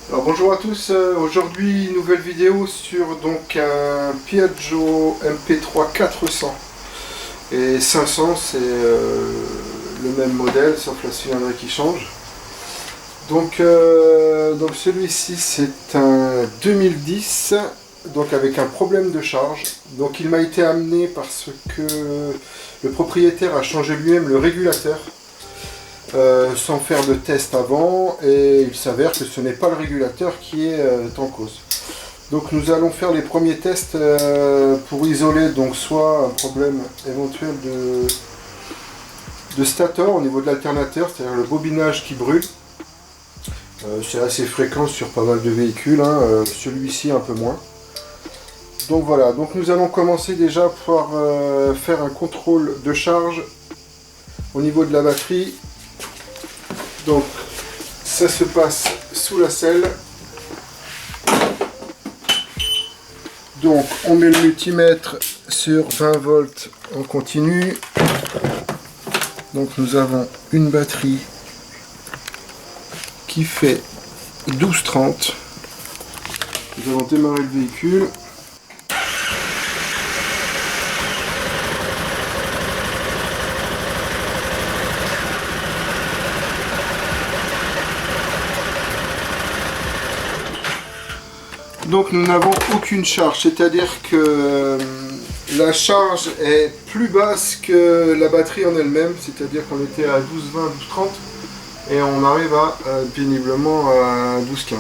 Alors bonjour à tous, aujourd'hui nouvelle vidéo sur donc un Piaggio MP3 400 et 500, c'est le même modèle sauf la cylindrée qui change. Donc celui-ci c'est un 2010, donc avec un problème de charge. Donc il m'a été amené parce que le propriétaire a changé lui-même le régulateur. Sans faire de test avant, et il s'avère que ce n'est pas le régulateur qui est en cause. Donc nous allons faire les premiers tests pour isoler donc soit un problème éventuel de stator au niveau de l'alternateur, c'est-à-dire le bobinage qui brûle. C'est assez fréquent sur pas mal de véhicules, hein, celui-ci un peu moins. Donc voilà, donc nous allons commencer déjà par faire un contrôle de charge au niveau de la batterie. Donc ça se passe sous la selle. Donc on met le multimètre sur 20 volts en continu. Donc nous avons une batterie qui fait 12,30. Nous allons démarrer le véhicule. Donc nous n'avons aucune charge, c'est-à-dire que la charge est plus basse que la batterie en elle-même, c'est-à-dire qu'on était à 12,20, 12,30 et on arrive à péniblement à 12,15.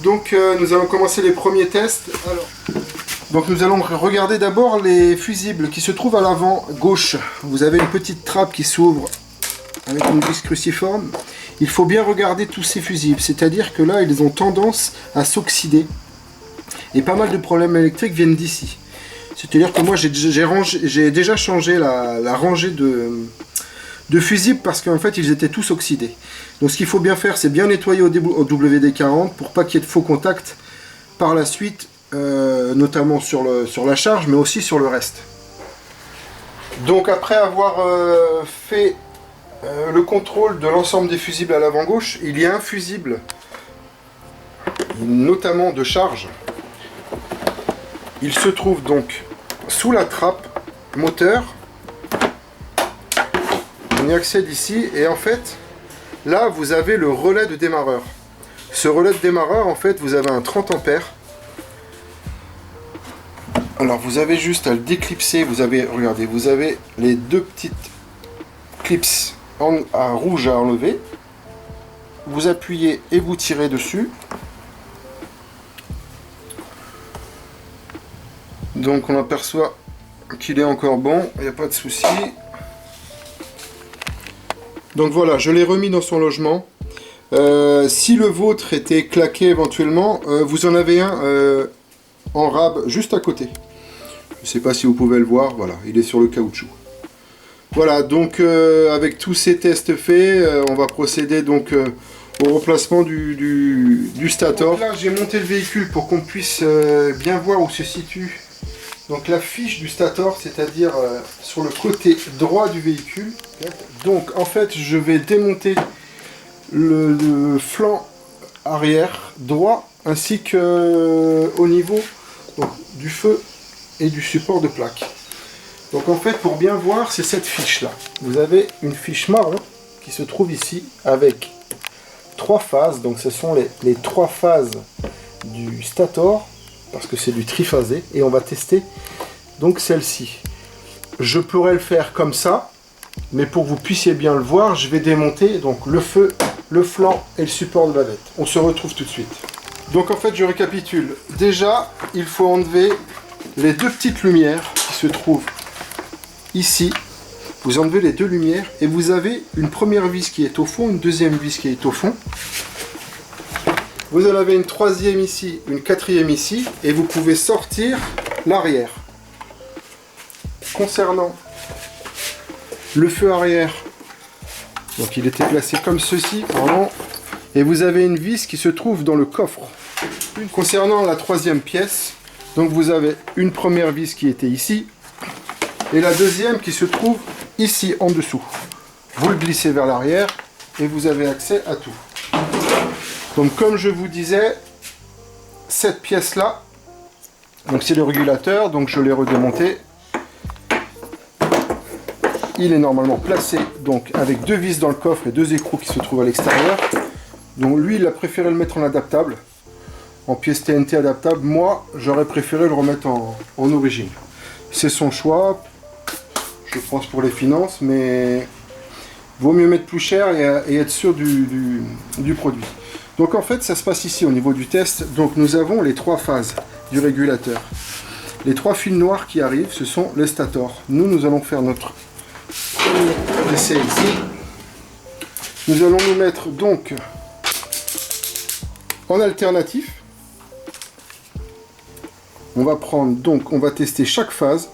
Donc nous allons commencer les premiers tests. Donc nous allons regarder d'abord les fusibles qui se trouvent à l'avant gauche. Vous avez une petite trappe qui s'ouvre avec une vis cruciforme. Il faut bien regarder tous ces fusibles, c'est-à-dire que là ils ont tendance à s'oxyder et pas mal de problèmes électriques viennent d'ici. C'est-à-dire que moi j'ai déjà changé la rangée de fusibles parce qu'en fait ils étaient tous oxydés. Donc ce qu'il faut bien faire, c'est bien nettoyer au WD-40 pour pas qu'il y ait de faux contacts par la suite, notamment sur la charge mais aussi sur le reste. Donc après avoir fait le contrôle de l'ensemble des fusibles à l'avant gauche, il y a un fusible notamment de charge. Il se trouve donc sous la trappe moteur. On y accède ici et en fait là vous avez le relais de démarreur. Ce relais de démarreur, en fait vous avez un 30 ampères. Alors vous avez juste à le déclipser. Regardez, vous avez les deux petites clips à rouge à enlever. Vous appuyez et vous tirez dessus. Donc on aperçoit qu'il est encore bon, il n'y a pas de souci. Donc voilà, je l'ai remis dans son logement. Si le vôtre était claqué éventuellement, vous en avez un en rab juste à côté. Je ne sais pas si vous pouvez le voir, voilà, il est sur le caoutchouc. Voilà, donc avec tous ces tests faits, on va procéder donc au remplacement du stator. Donc là, j'ai monté le véhicule pour qu'on puisse bien voir où se situe donc la fiche du stator, c'est-à-dire sur le côté droit du véhicule. Donc en fait, je vais démonter le flanc arrière droit ainsi que au niveau donc, du feu et du support de plaque. Donc en fait, pour bien voir, c'est cette fiche là. Vous avez une fiche marron qui se trouve ici avec 3 phases. Donc ce sont les 3 phases du stator, parce que c'est du triphasé. Et on va tester donc celle-ci. Je pourrais le faire comme ça, mais pour que vous puissiez bien le voir, je vais démonter donc le feu, le flanc et le support de bavette. On se retrouve tout de suite. Donc en fait, je récapitule. Déjà, il faut enlever les deux petites lumières qui se trouvent ici. Vous enlevez les deux lumières et vous avez une première vis qui est au fond, une deuxième vis qui est au fond. Vous en avez une troisième ici, une quatrième ici, et vous pouvez sortir l'arrière. Concernant le feu arrière, donc il était placé comme ceci, vraiment, et vous avez une vis qui se trouve dans le coffre. Concernant la troisième pièce, donc vous avez une première vis qui était ici, et la deuxième qui se trouve ici en dessous. Vous le glissez vers l'arrière et vous avez accès à tout. Donc comme je vous disais, cette pièce là, donc c'est le régulateur, donc je l'ai redémonté. Il est normalement placé donc avec 2 vis dans le coffre et 2 écrous qui se trouvent à l'extérieur. Donc lui il a préféré le mettre en adaptable, en pièce TNT adaptable. Moi j'aurais préféré le remettre en origine. C'est son choix, je pense pour les finances, mais vaut mieux mettre plus cher et être sûr du produit. Donc en fait ça se passe ici au niveau du test. Donc nous avons les 3 phases du régulateur. Les 3 fils noirs qui arrivent, ce sont les stators. Nous allons faire notre premier essai ici. Nous allons nous mettre donc en alternatif. On va prendre donc, on va tester chaque phase.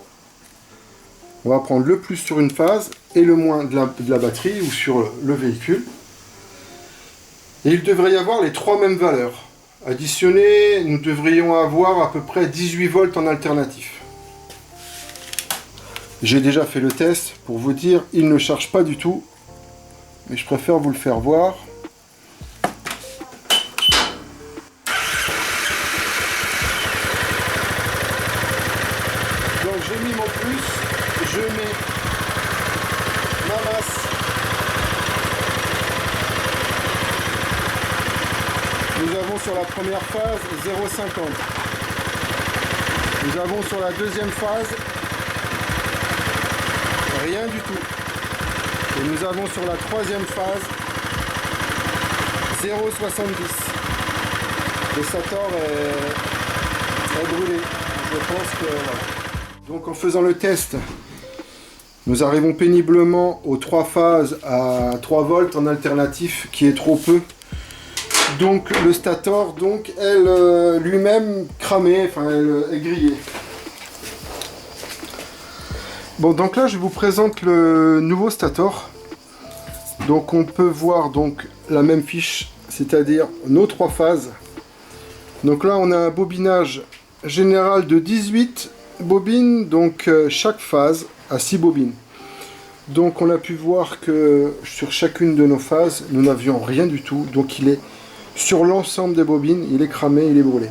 On va prendre le plus sur une phase et le moins de la batterie ou sur le véhicule. Et il devrait y avoir les 3 mêmes valeurs. Additionnées, nous devrions avoir à peu près 18 volts en alternatif. J'ai déjà fait le test pour vous dire, il ne charge pas du tout. Mais je préfère vous le faire voir. Donc j'ai mis mon plus, je mets ma masse. Nous avons sur la première phase 0,50. Nous avons sur la deuxième phase rien du tout. Et nous avons sur la troisième phase 0,70. Le stator est brûlé. Je pense que voilà. Donc en faisant le test, nous arrivons péniblement aux 3 phases à 3 volts en alternatif, qui est trop peu. Donc le stator, donc elle lui-même cramé, enfin elle est grillée. Bon, donc là je vous présente le nouveau stator. Donc on peut voir donc la même fiche, c'est-à-dire nos 3 phases. Donc là on a un bobinage général de 18 bobines, donc chaque phase a 6 bobines. Donc on a pu voir que sur chacune de nos phases, nous n'avions rien du tout. Donc il est sur l'ensemble des bobines, il est cramé, il est brûlé.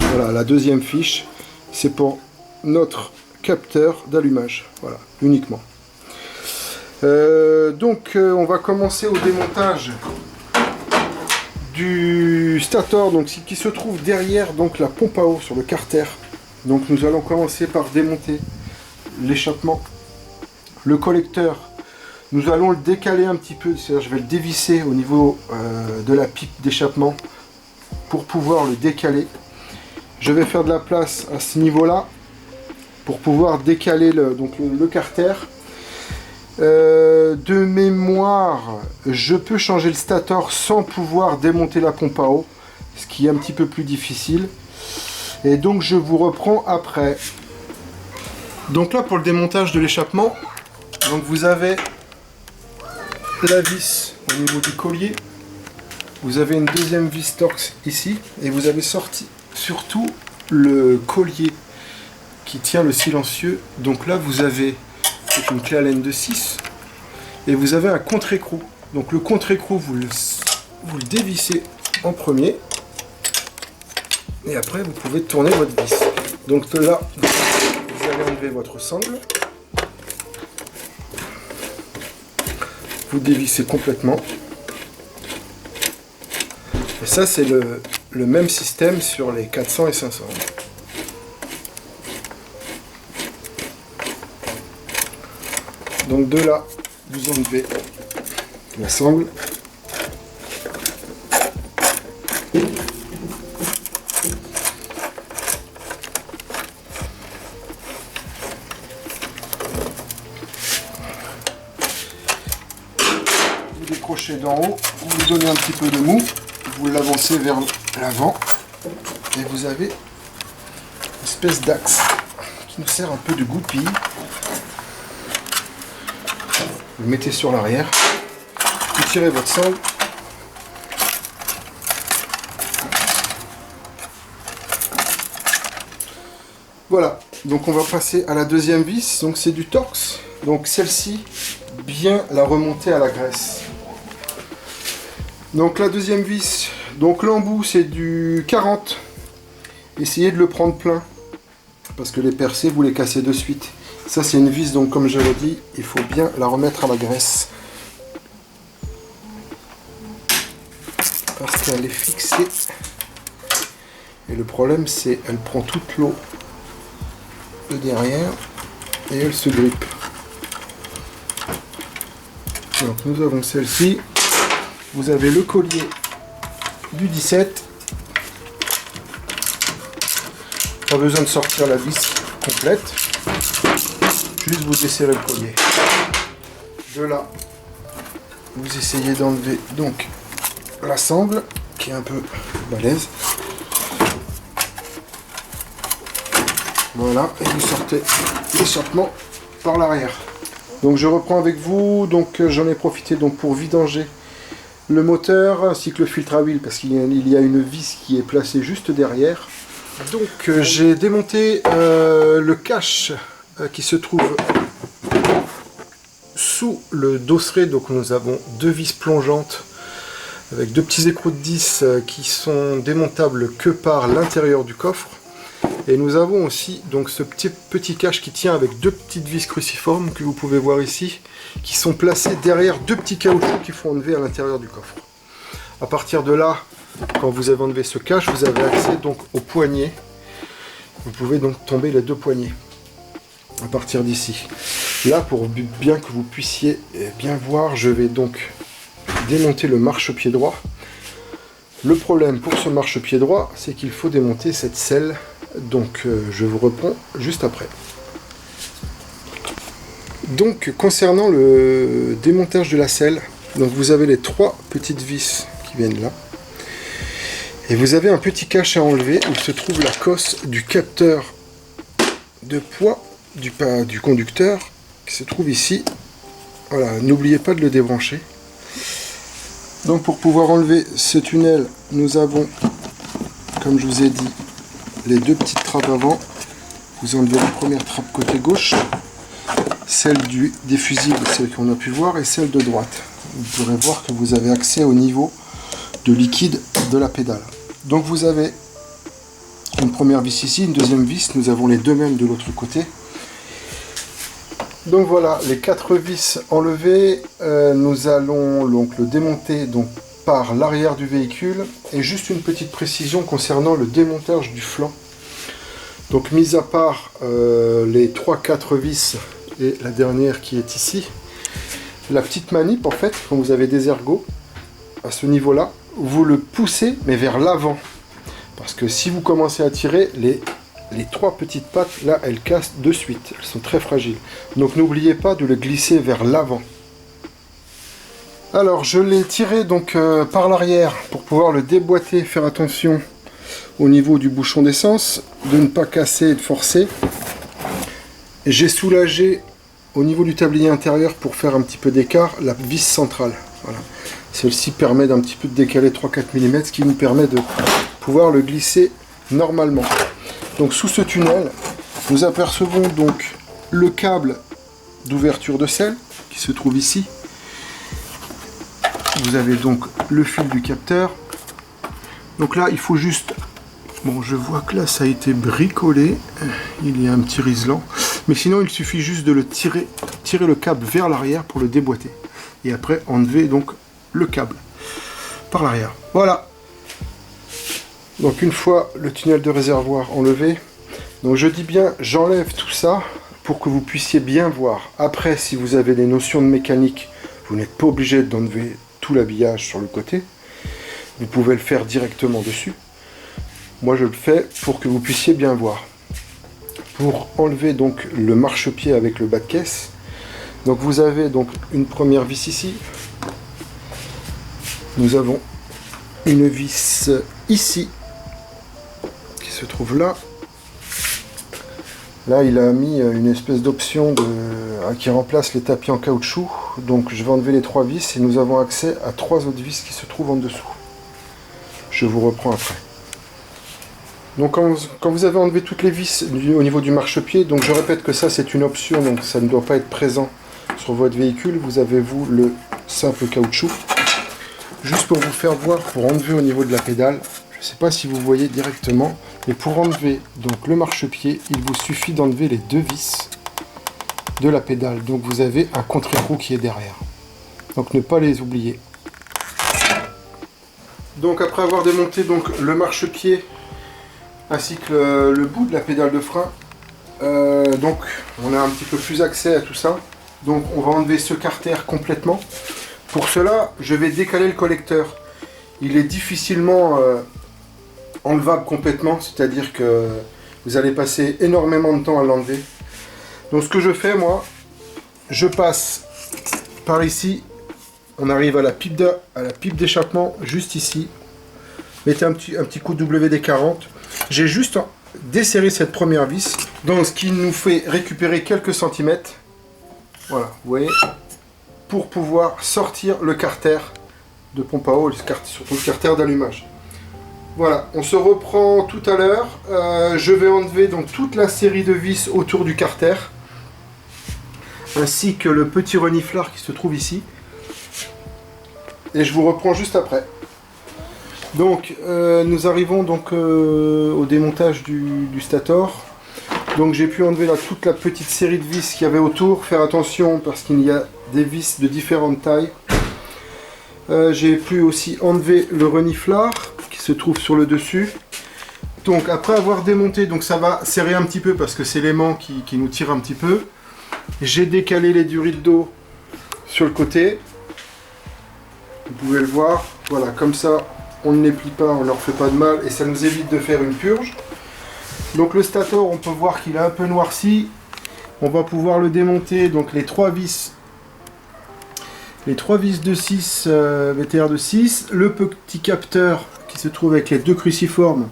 Voilà, la deuxième fiche, c'est pour notre capteur d'allumage. Voilà, uniquement. Donc on va commencer au démontage du stator, donc qui se trouve derrière donc la pompe à eau sur le carter. Donc nous allons commencer par démonter l'échappement, le collecteur. Nous allons le décaler un petit peu, c'est-à-dire je vais le dévisser au niveau de la pipe d'échappement pour pouvoir le décaler. Je vais faire de la place à ce niveau-là pour pouvoir décaler le carter. De mémoire, je peux changer le stator sans pouvoir démonter la pompe à eau, ce qui est un petit peu plus difficile. Et donc je vous reprends après. Donc là pour le démontage de l'échappement, donc vous avez la vis au niveau du collier, vous avez une deuxième vis Torx ici, et vous avez sorti surtout le collier qui tient le silencieux. Donc là vous avez une clé Allen de 6 et vous avez un contre-écrou. Donc le contre-écrou vous le dévissez en premier et après vous pouvez tourner votre vis. Donc là vous allez enlever votre sangle, vous dévissez complètement et ça c'est le même système sur les 400 et 500. Donc de là, vous enlevez la sangle. Vous décrochez d'en haut, vous lui donnez un petit peu de mou, vous l'avancez vers l'avant et vous avez une espèce d'axe qui nous sert un peu de goupille. Vous le mettez sur l'arrière, vous tirez votre sangle, voilà. Donc on va passer à la deuxième vis, donc c'est du Torx, donc celle-ci, bien la remonter à la graisse. Donc la deuxième vis, Donc l'embout c'est du 40. Essayez de le prendre plein. Parce que les percés, vous les cassez de suite. Ça c'est une vis, donc comme je l'ai dit, il faut bien la remettre à la graisse. Parce qu'elle est fixée. Et le problème c'est qu'elle prend toute l'eau de derrière et elle se grippe. Donc nous avons celle-ci. Vous avez le collier du 17. Pas besoin de sortir la vis complète. Juste vous desserrez le collier. De là, vous essayez d'enlever donc la sangle qui est un peu balèze. Voilà, et vous sortez l'échappement par l'arrière. Donc je reprends avec vous, donc j'en ai profité donc pour vidanger le moteur ainsi que le filtre à huile parce qu'il y a une vis qui est placée juste derrière. Donc j'ai démonté le cache qui se trouve sous le dosseret. Donc nous avons deux vis plongeantes avec deux petits écrous de 10 qui sont démontables que par l'intérieur du coffre. Et nous avons aussi donc ce petit cache qui tient avec deux petites vis cruciformes que vous pouvez voir ici, qui sont placées derrière deux petits caoutchoucs qu'il faut enlever à l'intérieur du coffre. À partir de là, quand vous avez enlevé ce cache, vous avez accès donc au poignet. Vous pouvez donc tomber les deux poignets à partir d'ici. Là, pour bien que vous puissiez bien voir, je vais donc démonter le marchepied droit. Le problème pour ce marchepied droit, c'est qu'il faut démonter cette selle. Donc je vous reprends juste après. Donc concernant le démontage de la selle, donc vous avez les trois petites vis qui viennent là. Et vous avez un petit cache à enlever où se trouve la cosse du capteur de poids du conducteur qui se trouve ici. Voilà, n'oubliez pas de le débrancher. Donc pour pouvoir enlever ce tunnel, nous avons, comme je vous ai dit, les deux petites trappes avant. Vous enlevez la première trappe côté gauche, celle des fusibles, celle qu'on a pu voir, et celle de droite. Vous pourrez voir que vous avez accès au niveau de liquide de la pédale. Donc vous avez une première vis ici, une deuxième vis, nous avons les deux mêmes de l'autre côté. Donc voilà, les quatre vis enlevées, nous allons donc le démonter donc par l'arrière du véhicule. Et juste une petite précision concernant le démontage du flanc. Donc mis à part les 3-4 vis et la dernière qui est ici, la petite manip en fait, quand vous avez des ergots à ce niveau là, vous le poussez mais vers l'avant. Parce que si vous commencez à tirer, les trois petites pattes là, elles cassent de suite, elles sont très fragiles. Donc n'oubliez pas de le glisser vers l'avant. Alors je l'ai tiré donc par l'arrière pour pouvoir le déboîter, faire attention au niveau du bouchon d'essence, de ne pas casser et de forcer. J'ai soulagé au niveau du tablier intérieur pour faire un petit peu d'écart la vis centrale. Voilà. Celle-ci permet d'un petit peu de décaler 3-4 mm, ce qui nous permet de pouvoir le glisser normalement. Donc sous ce tunnel, nous apercevons donc le câble d'ouverture de selle qui se trouve ici. Vous avez donc le fil du capteur. Donc là, il faut juste... Bon, je vois que là, ça a été bricolé. Il y a un petit riselant. Mais sinon, il suffit juste de le tirer le câble vers l'arrière pour le déboîter. Et après, enlever donc le câble par l'arrière. Voilà. Donc une fois le tunnel de réservoir enlevé, donc je dis bien, j'enlève tout ça pour que vous puissiez bien voir. Après, si vous avez des notions de mécanique, vous n'êtes pas obligé d'enlever tout l'habillage sur le côté. Vous pouvez le faire directement dessus. Moi je le fais pour que vous puissiez bien voir. Pour enlever donc le marchepied avec le bas de caisse, donc vous avez donc une première vis ici. Nous avons une vis ici qui se trouve là. Là il a mis une espèce d'option qui remplace les tapis en caoutchouc. Donc je vais enlever les trois vis et nous avons accès à trois autres vis qui se trouvent en dessous. Je vous reprends après. Donc quand vous avez enlevé toutes les vis au niveau du marchepied, donc je répète que ça c'est une option, donc ça ne doit pas être présent sur votre véhicule. Vous avez le simple caoutchouc. Juste pour vous faire voir, pour enlever au niveau de la pédale, je ne sais pas si vous voyez directement, et pour enlever donc le marchepied, il vous suffit d'enlever les 2 vis de la pédale. Donc vous avez un contre-écrou qui est derrière. Donc ne pas les oublier. Donc après avoir démonté donc le marchepied ainsi que le bout de la pédale de frein, donc on a un petit peu plus accès à tout ça. Donc on va enlever ce carter complètement. Pour cela, je vais décaler le collecteur. Il est difficilement enlevable complètement, c'est-à-dire que vous allez passer énormément de temps à l'enlever. Donc ce que je fais moi, je passe par ici, on arrive à la pipe d'échappement, juste ici. Mettez un petit coup de WD-40. J'ai juste desserré cette première vis, donc ce qui nous fait récupérer quelques centimètres. Voilà, vous voyez, pour pouvoir sortir le carter de pompe à eau, surtout le carter d'allumage. Voilà, on se reprend tout à l'heure. Je vais enlever donc toute la série de vis autour du carter, ainsi que le petit reniflard qui se trouve ici. Et je vous reprends juste après. Donc, nous arrivons donc au démontage du stator. Donc j'ai pu enlever là toute la petite série de vis qu'il y avait autour. Faire attention parce qu'il y a des vis de différentes tailles. J'ai pu aussi enlever le reniflard qui se trouve sur le dessus. Donc après avoir démonté, donc ça va serrer un petit peu parce que c'est l'aimant qui nous tire un petit peu. J'ai décalé les durites d'eau sur le côté. Vous pouvez le voir. Voilà, comme ça on ne les plie pas, on ne leur fait pas de mal et ça nous évite de faire une purge. Donc le stator, on peut voir qu'il est un peu noirci. On va pouvoir le démonter, donc les 3 vis de 6, BTR de 6, le petit capteur qui se trouve avec les 2 cruciformes.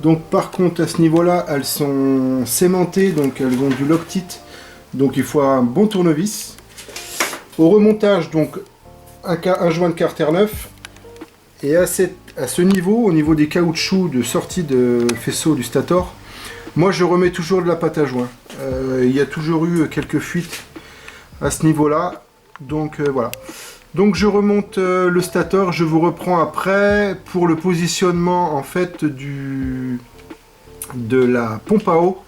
Donc par contre à ce niveau-là, elles sont sémentées, donc elles ont du Loctite, donc il faut un bon tournevis. Au remontage, donc un joint de carter neuf. Et à ce niveau, au niveau des caoutchoucs de sortie de faisceau du stator, moi je remets toujours de la pâte à joint. Il y a toujours eu quelques fuites à ce niveau-là. Donc voilà. Donc je remonte le stator, je vous reprends après pour le positionnement en fait de la pompe à eau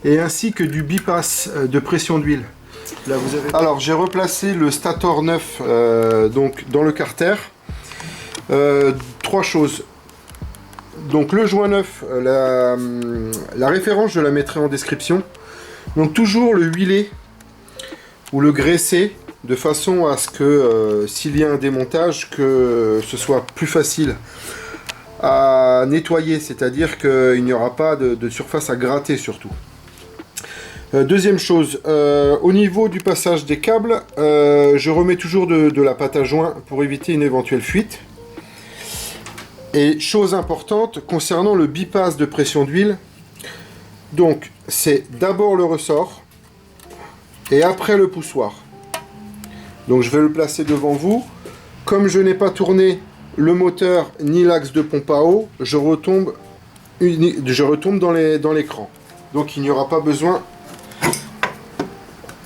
et ainsi que du bypass de pression d'huile. Là vous avez. Alors j'ai replacé le stator neuf donc dans le carter. 3 choses. Donc le joint neuf, la référence je la mettrai en description. Donc toujours le huiler ou le graisser de façon à ce que s'il y a un démontage, que ce soit plus facile à nettoyer, c'est-à-dire qu'il n'y aura pas de surface à gratter surtout. Deuxième chose, au niveau du passage des câbles, je remets toujours de la pâte à joint pour éviter une éventuelle fuite. Et chose importante, concernant le bypass de pression d'huile, donc c'est d'abord le ressort et après le poussoir. Donc je vais le placer devant vous. Comme je n'ai pas tourné le moteur ni l'axe de pompe à eau, je retombe dans l'écran. Donc il n'y aura pas besoin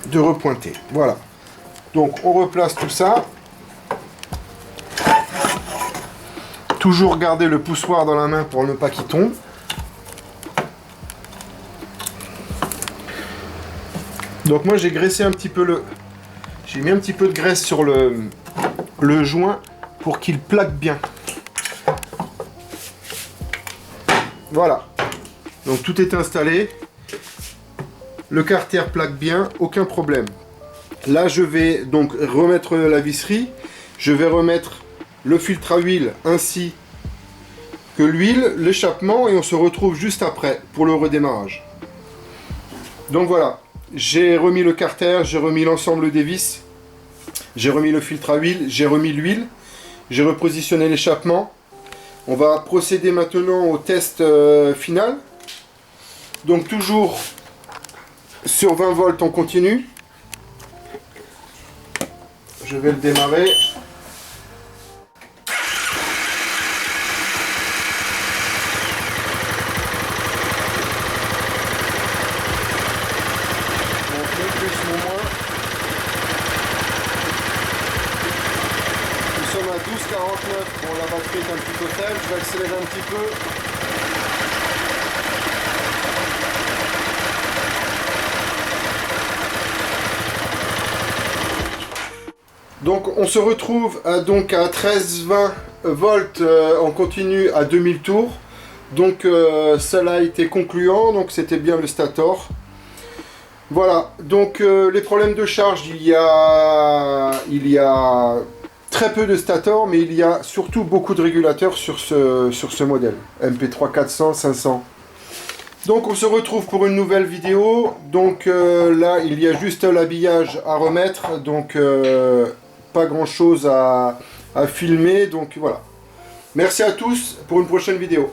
de repointer. Voilà. Donc on replace tout ça. Toujours garder le poussoir dans la main pour ne pas qu'il tombe. Donc moi j'ai graissé un petit peu j'ai mis un petit peu de graisse sur le joint pour qu'il plaque bien. Voilà. Donc tout est installé. Le carter plaque bien, aucun problème. Là je vais donc remettre la visserie. Je vais remettre le filtre à huile ainsi que l'huile, l'échappement et on se retrouve juste après pour le redémarrage. Donc voilà, j'ai remis le carter, j'ai remis l'ensemble des vis, j'ai remis le filtre à huile, j'ai remis l'huile, j'ai repositionné l'échappement. On va procéder maintenant au test final. Donc toujours sur 20 volts on continue. Je vais le démarrer. Nous sommes à 12,40. je vais accélérer un petit peu. Donc on se retrouve à 13-20 volts en continu à 2000 tours. Donc cela a été concluant, donc c'était bien le stator. Voilà, donc les problèmes de charge, il y a très peu de stator, mais il y a surtout beaucoup de régulateurs sur ce modèle, MP3 400, 500. Donc on se retrouve pour une nouvelle vidéo. Donc là, il y a juste l'habillage à remettre, donc pas grand chose à filmer, donc voilà. Merci à tous pour une prochaine vidéo.